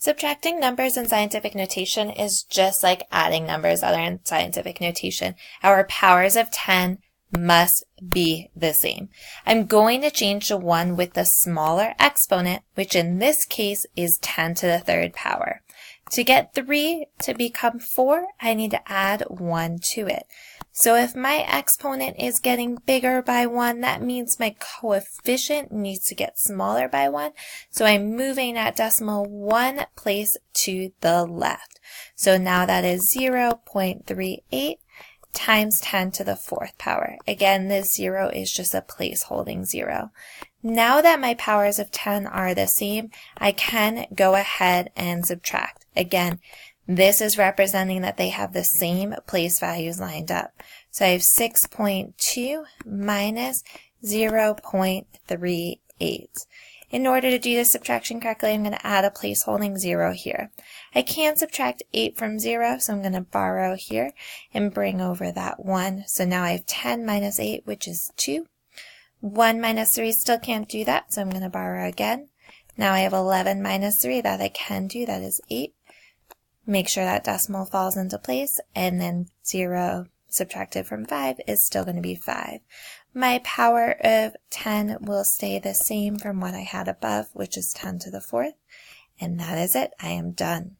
Subtracting numbers in scientific notation is just like adding numbers that are in scientific notation. Our powers of 10 must be the same. I'm going to change the one with the smaller exponent, which in this case is 10 to the third power. To get 3 to become 4, I need to add 1 to it. So if my exponent is getting bigger by 1, that means my coefficient needs to get smaller by 1. So I'm moving that decimal 1 place to the left. So now that is 0.38 times 10 to the fourth power. Again, this 0 is just a placeholding 0. Now that my powers of 10 are the same, I can go ahead and subtract. Again, this is representing that they have the same place values lined up. So I have 6.2 minus 0.38. In order to do this subtraction correctly, I'm going to add a placeholding 0 here. I can't subtract 8 from 0, so I'm going to borrow here and bring over that 1. So now I have 10 minus 8, which is 2. 1 minus 3 still can't do that, so I'm going to borrow again. Now I have 11 minus 3, that I can do, that is 8. Make sure that decimal falls into place, and then 0 subtracted from 5 is still going to be 5. My power of 10 will stay the same from what I had above, which is 10 to the fourth. And that is it. I am done.